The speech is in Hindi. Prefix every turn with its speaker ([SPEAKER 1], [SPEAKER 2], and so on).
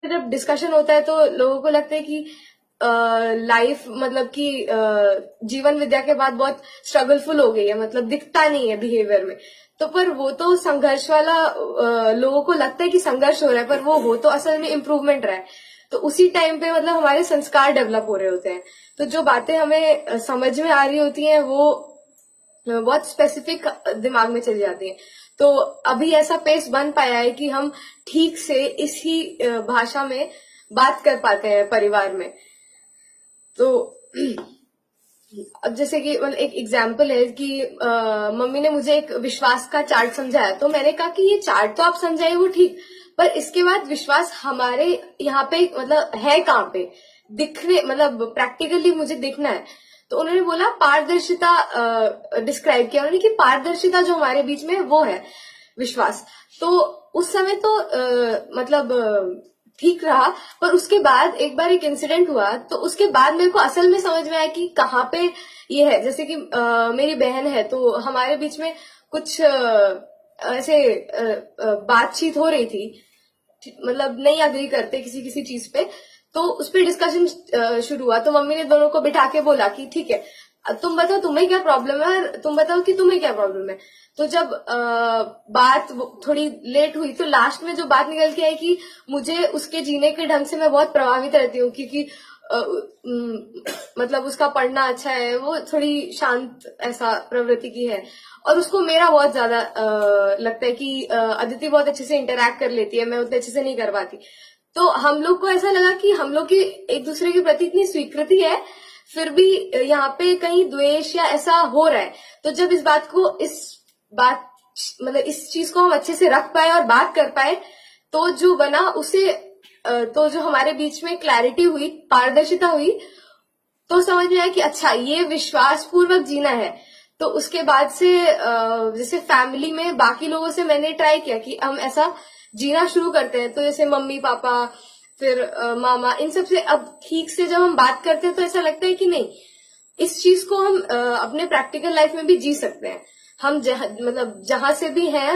[SPEAKER 1] जब डिस्कशन होता है तो लोगों को लगता है कि लाइफ मतलब कि जीवन विद्या के बाद बहुत स्ट्रगलफुल हो गई है, मतलब दिखता नहीं है बिहेवियर में। तो पर वो तो संघर्ष वाला, लोगों को लगता है कि संघर्ष हो रहा है, पर वो हो तो असल में इम्प्रूवमेंट रहा है। तो उसी टाइम पे मतलब हमारे संस्कार डेवलप हो रहे होते हैं। तो जो बातें हमें समझ में आ रही होती हैं वो बहुत स्पेसिफिक दिमाग में चली जाती है। तो अभी ऐसा पेस बन पाया है कि हम ठीक से इसी भाषा में बात कर पाते हैं परिवार में। तो अब जैसे कि मतलब एक एग्जाम्पल है कि मम्मी ने मुझे एक विश्वास का चार्ट समझाया, तो मैंने कहा कि ये चार्ट तो आप समझाए वो ठीक, पर इसके बाद विश्वास हमारे यहाँ पे मतलब है कहाँ पे, दिखने मतलब प्रैक्टिकली मुझे दिखना है। तो उन्होंने बोला पारदर्शिता, डिस्क्राइब किया उन्होंने कि पारदर्शिता जो हमारे बीच में है वो है विश्वास। तो उस समय तो मतलब ठीक रहा, पर उसके बाद एक बार एक इंसिडेंट हुआ, तो उसके बाद मेरे को असल में समझ में आया कि कहाँ पे ये है। जैसे कि मेरी बहन है, तो हमारे बीच में कुछ ऐसे बातचीत हो रही थी, मतलब नहीं अग्री करते किसी किसी चीज पे। तो उस पर डिस्कशन शुरू हुआ, तो मम्मी ने दोनों को बिठा के बोला कि ठीक है, तुम बताओ तुम्हें क्या प्रॉब्लम है और तुम बताओ कि तुम्हें क्या प्रॉब्लम है। तो जब बात थोड़ी लेट हुई, तो लास्ट में जो बात निकल के आई कि मुझे उसके जीने के ढंग से मैं बहुत प्रभावित रहती हूँ, क्योंकि मतलब उसका पढ़ना अच्छा है, वो थोड़ी शांत ऐसा प्रवृत्ति की है, और उसको मेरा बहुत ज्यादा लगता है कि अदिति बहुत अच्छे से इंटरैक्ट कर लेती है, मैं उतने अच्छे से नहीं कर पाती। तो हम लोग को ऐसा लगा कि हम लोग की एक दूसरे के प्रति इतनी स्वीकृति है, फिर भी यहाँ पे कहीं द्वेष या ऐसा हो रहा है। तो जब इस बात मतलब इस चीज को हम अच्छे से रख पाए और बात कर पाए, तो जो बना उसे तो जो हमारे बीच में क्लैरिटी हुई, पारदर्शिता हुई, तो समझ में आया कि अच्छा ये विश्वास पूर्वक जीना है। तो उसके बाद से जैसे फैमिली में बाकी लोगों से मैंने ट्राई किया कि हम ऐसा जीना शुरू करते हैं। तो जैसे मम्मी पापा, फिर मामा, इन सब से अब ठीक से जब हम बात करते हैं तो ऐसा लगता है कि नहीं, इस चीज को हम अपने प्रैक्टिकल लाइफ में भी जी सकते हैं। हम मतलब जहां से भी हैं